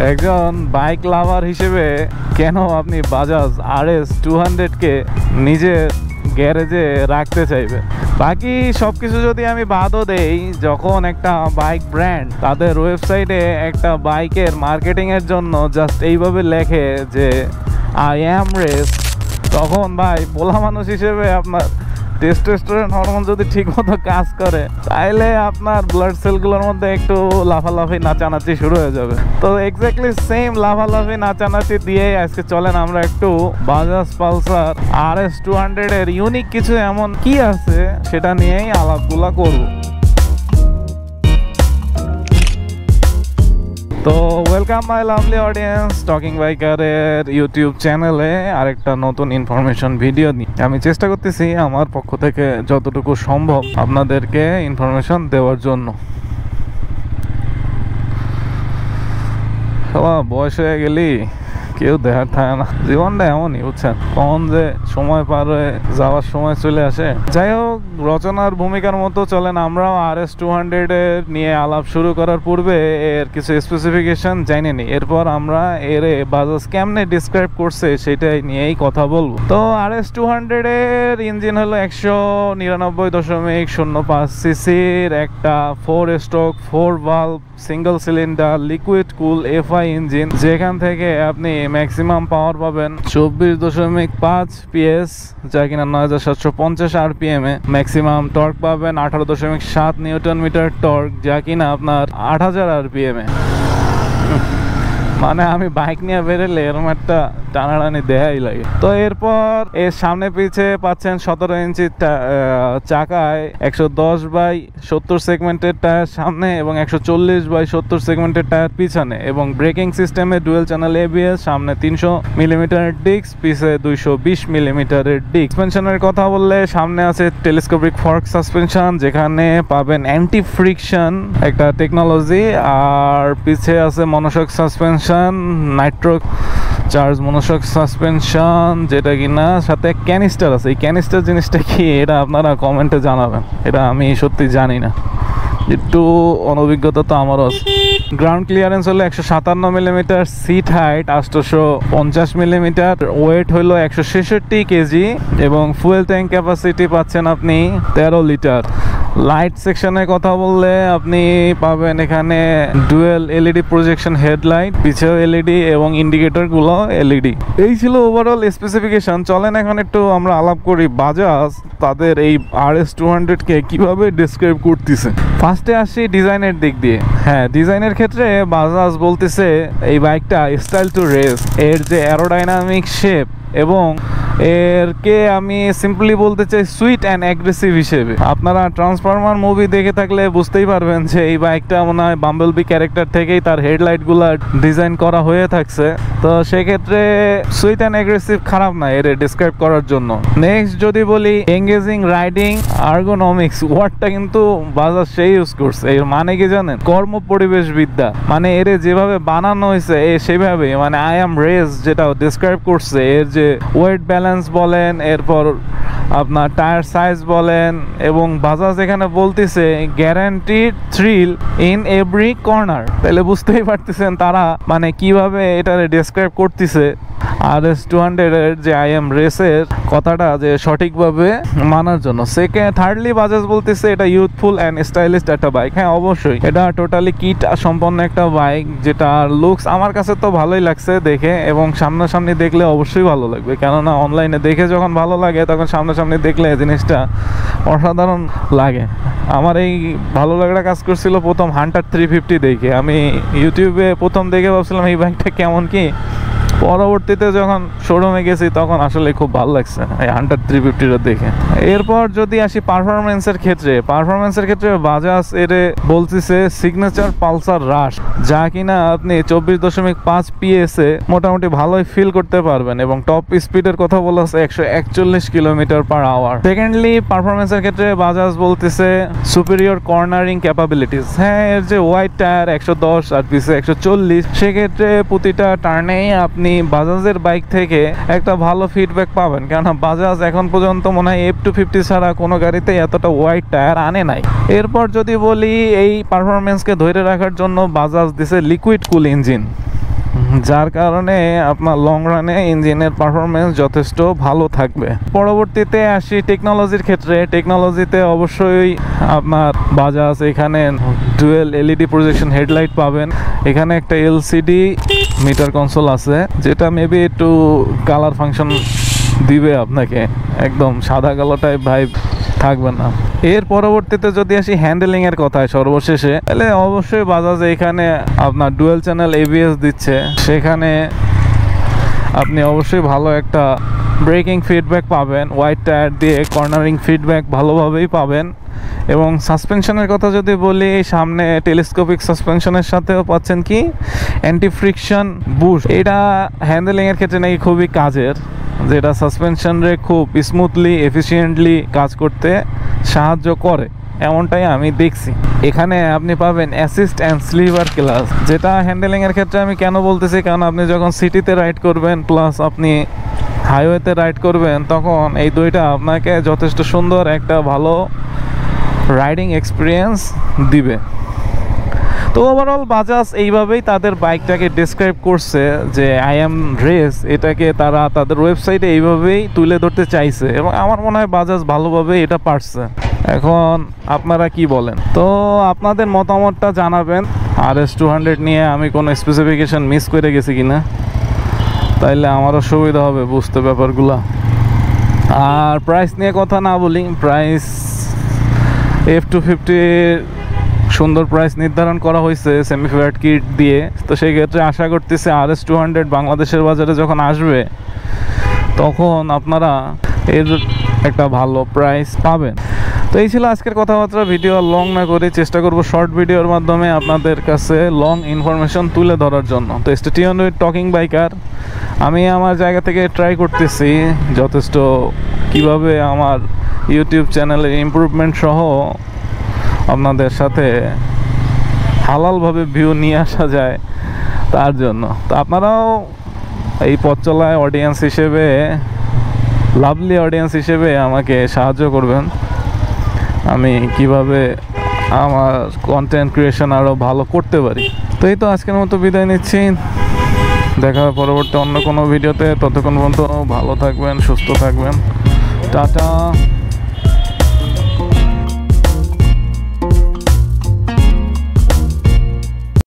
একজন বাইক লাভার হিসেবে কেন আপনি বাজাজ RS 200-কে নিজের গ্যারেজে রাখতে চাইবে? বাকি সবকিছু যদি আমি বাদও দেই, যখন একটা বাইক ব্র্যান্ড তাদের ওয়েবসাইটে একটা বাইকের মার্কেটিংয়ের জন্য জাস্ট এইভাবে লেখে যে আই অ্যাম রেস, তখন ভাই পোলা মানুষ হিসেবে আপনার টেস্টোস্টেরন হরমোন যদি ঠিকমতো কাজ করে তাইলে আপনার ব্লাড সেলগুলোর মধ্যে একটু লাফালাফি নাচানাচি শুরু হয়ে যাবে। তো এক্স্যাক্টলি সেম লাফালাফি নাচানাচি দিয়ে আজকে চলেন আমরা একটু বাজাজ পালসার RS 200-এর ইউনিক কিছু এমন কি আছে সেটা নিয়েই আলাপগুলা করব। তো welcome my lovely audience, talking বাইকারের ইউটিউব চ্যানেলে আরেকটা নতুন ইনফরমেশন ভিডিও নিয়ে আমি চেষ্টা করতেছি আমার পক্ষ থেকে যতটুকু সম্ভব আপনাদেরকে ইনফরমেশন দেওয়ার জন্য। বয়স হয়ে গেলি কেউ দেখার থাকে না, জীবনটা এমনই বুঝছেন, কখন যে সময় পার হয়ে যাওয়ার সময় চলে আসে। যাই হোক, রচনার ভূমিকার মতো চলেন আমরাও RS 200-এর নিয়ে আলাপ শুরু করার পূর্বে এর কিছু স্পেসিফিকেশন জেনে নিই, এরপর আমরা এর বাজাজ কেমনে ডিসক্রাইব করছে সেটাই নিয়েই কথা বলবো। তো RS 200-এর ইঞ্জিন হলো 199.05 সিসির একটা 4 stroke 4 valve single cylinder liquid কুল FI ইঞ্জিন, যেখান থেকে আপনি ম্যাক্সিমাম পাওয়ার পাবেন 24.5 PS, যা কিনা 9750 RPM এ। ম্যাক্সিমাম টর্ক পাবেন 18.7 নিউটন মিটার টর্ক, যা কিনা আপনার 8000 RPM এ। মানে আমি বাইক নিয়ে বেরোলে এরকম একটা টানাটানি দেয়াই লাগে। তো এরপর এর সামনে পিছে পাচ্ছেন 17 ইঞ্চি চাকায় 110/70 সেগমেন্টের টায়ার সামনে এবং 140/70 সেগমেন্টের টায়ার পিছনে, এবং ব্রেকিং সিস্টেমে ডুয়েল চ্যানেল ABS, সামনে 300 মিলিমিটারের ডিস্ক, পিছে 220 মিলিমিটারের ডিস্ক। সাসপেনশনের কথা বললে সামনে আছে টেলিস্কোপিক ফর্ক সাসপেনশন, যেখানে পাবেন অ্যান্টি ফ্রিকশন একটা টেকনোলজি, আর পিছে আছে monoshock suspension, Nitro charge monoshock suspension, যেটা কিনা সাথে ক্যানিস্টার আছে। এই ক্যানিস্টার জিনিসটা কি এটা আপনারা কমেন্টে জানাবেন, এটা আমি সত্যি জানি না, একটু অনভিজ্ঞতা তো আমারও আছে। গ্রাউন্ড ক্লিয়ারেন্স হলো 157 millimetre, seat height 850 millimetre, weight হলো 166 কেজি, এবং ফুয়েল ট্যাঙ্ক ক্যাপাসিটি পাচ্ছেন আপনি 13 লিটার। লাইট সেকশনের কথা বললে আপনি পাবেন এখানে ডুয়েল LED প্রজেকশন হেডলাইট, পিছেও LED এবং ইন্ডিকেটর গুলো LED। এই ছিল ওভারঅল স্পেসিফিকেশন। চলেন এখন একটু আমরা আলাপ করি বাজাজ তাদের এই RS 200-কে কিভাবে ডিসক্রাইব করতেছে। ফার্স্টে আসি ডিজাইনের দিক দিয়ে। হ্যাঁ, ডিজাইনের ক্ষেত্রে বাজাজ বলতেছে এই বাইকটা স্টাইল টু রেস। এর যে অ্যারোডাইনামিক শেপ এবং এরকে আমি সিম্পলি বলতে চাই সুইট অ্যান্ড অ্যাগ্রেসিভ হিসেবে। আপনারা ট্রান্সফরমার মুভি দেখে থাকলে বুঝতেই পারবেন যে এই বাইকটা মনে হয় বাম্বলবি ক্যারেক্টার থেকেই তার হেডলাইটগুলো ডিজাইন করা হয়ে থাকছে। তো সেক্ষেত্রে সুইট অ্যান্ড অ্যাগ্রেসিভ খারাপ না এর ডিসক্রাইব করার জন্য। নেক্সট যদি বলি এঙ্গেজিং রাইডিং আর্গোনমিক্স, ওয়ার্ডটা কিন্তু বাজাজ সেই ইউজ করছে। এর মানে কি জানেন? কর্ম পরিবেশ বিদ্যা। মানে এর যেভাবে বানানো হয়েছে সেভাবে, মানে আই অ্যাম রেস যেটা ডিসক্রাইব করছে, এর যে ওয়েট ব্যালেন্স বলেন, এরপর আপনার টায়ার সাইজ বলেন, এবং বাজাজ এখানে বলতেছে guaranteed thrill in every corner. তাহলে বুঝতেই পারতেছেন তারা মানে কিভাবে এটা ডেসক্রাইব করতেছে RS 200-এর যে আই এম রেসের কথাটা যে সঠিকভাবে মানার জন্য। থার্ডলি বাজাজ বলতেছে এটা ইউথফুল অ্যান্ড স্টাইলিশ একটা বাইক। হ্যাঁ, অবশ্যই এটা টোটালি কিট সম্পন্ন একটা বাইক, যেটা লুকস আমার কাছে তো ভালোই লাগছে দেখে, এবং সামনাসামনি দেখলে অবশ্যই ভালো লাগবে। কেননা অনলাইনে দেখে যখন ভালো লাগে তখন সামনাসামনি দেখলে জিনিসটা অসাধারণ লাগে। আমার এই ভালো লাগাটা কাজ করছিল প্রথম হান্টার 350 দেখে। আমি ইউটিউবে প্রথম দেখে ভাবছিলাম এই বাইকটা কেমন কি, পরবর্তীতে যখন শোরুমে গেছি তখন আসলে খুব ভালো লাগছে এই হান্টার 350-টা দেখে। এরপর যদি আসি পারফরমেন্সের ক্ষেত্রে বাজাজ এর বলতেছে সিগনেচার পালসার রাশ, যা কিনা আপনি 24.5 PS এ মোটামুটি ভালোই ফিল করতে পারবেন, এবং টপ স্পিডের কথা বলা আছে 141 কিলোমিটার/আওয়ার। সেকেন্ডলি পারফরমেন্সের ক্ষেত্রে বাজাজ বলতেছে সুপিরিয়র কর্নারিং ক্যাপাবিলিটিস। হ্যাঁ, এর যে ওয়াইড টায়ার 110 আর পিছে 140, সেক্ষেত্রে প্রতিটা টার্নেই আপনি বাজাজের বাইক থেকে একটা ভালো ফিডব্যাক পাবেন, কারণ বাজাজ এখন পর্যন্ত মনে হয় F250 ছাড়া কোনো গাড়িতে এতটা ওয়াইড টায়ার আনে নাই। এরপর যদি বলি এই পারফরমেন্সকে ধরে রাখার জন্য বাজাজ দিছে লিকুইড কুল ইঞ্জিন। যার কারণে আপনার লং রানে ইঞ্জিনের পারফরমেন্স যথেষ্ট ভালো থাকবে। পরবর্তীতে আসি টেকনোলজির ক্ষেত্রে। টেকনোলজিতে অবশ্যই আপনার বাজাজ এখানে ডুয়েল এলইডি প্রজেকশন হেডলাইট পাবেন। এখানে একটা এলসিডি মিটার কনসোল আছে, যেটা মেবি একটু কালার ফাংশন দিবে আপনাকে, একদম সাদা কালো টাইপ ভাইব থাকবে না। এর পরবর্তীতে যদি আসি হ্যান্ডেলিং এর কথায় সর্বশেষে, তাহলে অবশ্যই বাজাজ এখানে আপনার ডুয়েল চ্যানেল এবিএস দিচ্ছে, সেখানে আপনি অবশ্যই ভালো একটা ব্রেকিং ফিডব্যাক পাবেন। হোয়াইট টায়ার দিয়ে কর্নারিং ফিডব্যাক ভালোভাবেই পাবেন। এবং সাসপেনশনের কথা যদি বলি, সামনে টেলিস্কোপিক সাসপেনশনের সাথেও পাচ্ছেন কি অ্যান্টি ফ্রিকশন বুস্ট। এটা হ্যান্ডেলিংয়ের ক্ষেত্রে নাকি খুবই কাজের, যেটা সাসপেনশনরে খুব স্মুথলি এফিসিয়েন্টলি কাজ করতে সাহায্য করে, এমনটাই আমি দেখছি। এখানে আপনি পাবেন অ্যাসিস্ট অ্যান্ড স্লিভার ক্লাস, যেটা হ্যান্ডেলিংয়ের ক্ষেত্রে আমি কেন বলতেছি, কারণ আপনি যখন সিটিতে রাইড করবেন প্লাস আপনি হাইওয়েতে রাইড করবেন, তখন এই দুইটা আপনাকে যথেষ্ট সুন্দর একটা ভালো রাইডিং এক্সপিরিয়েন্স দিবে। তো ওভারঅল বাজাজ এইভাবেই তাদের বাইকটাকে ডিসক্রাইব করছে যে আই এম রেস, এটাকে তারা তাদের ওয়েবসাইটে এইভাবেই তুলে ধরতে চাইছে, এবং আমার মনে হয় বাজাজ ভালোভাবে এটা পারছে। এখন আপনারা কি বলেন? তো আপনাদের মতামতটা জানাবেন। RS200 নিয়ে আমি কোনো স্পেসিফিকেশন মিস করে গেছি কিনা, তাইলে আমারও সুবিধা হবে বুঝতে ব্যাপারগুলো। আর প্রাইস নিয়ে কথা না বলি, প্রাইস F250 সুন্দর প্রাইস নির্ধারণ করা হয়েছে সেমি ফেয়ার্ড কিট দিয়ে। তো সেই ক্ষেত্রে আশা করতেছি RS200 বাংলাদেশের বাজারে যখন আসবে, তখন আপনারা এর একটা ভালো প্রাইস পাবেন। তো এই ছিল আজকের কথাবার্তা। ভিডিও লং না করে চেষ্টা করব শর্ট ভিডিওর মাধ্যমে আপনাদের কাছে লং ইনফরমেশন তুলে ধরার জন্য। তো stay tuned with talking biker. আমি আমার জায়গা থেকে ট্রাই করতেছি যথেষ্ট কিভাবে আমার ইউটিউব চ্যানেলের ইমপ্রুভমেন্ট সহ আপনাদের সাথে হালালভাবে ভিউ নিয়ে আসা যায় তার জন্য। তো আপনারাও এই পথ চলায় অডিয়েন্স হিসেবে, লাভলি অডিয়েন্স হিসেবে আমাকে সাহায্য করবেন, আমি কিভাবে আমার কন্টেন্ট ক্রিয়েশন আরও ভালো করতে পারি। তো এই তো আজকের মতো বিদায় নিচ্ছি, দেখা হবে পরবর্তী অন্য কোনো ভিডিওতে। ততক্ষণ পর্যন্ত ভালো থাকবেন, সুস্থ থাকবেন, টাটা।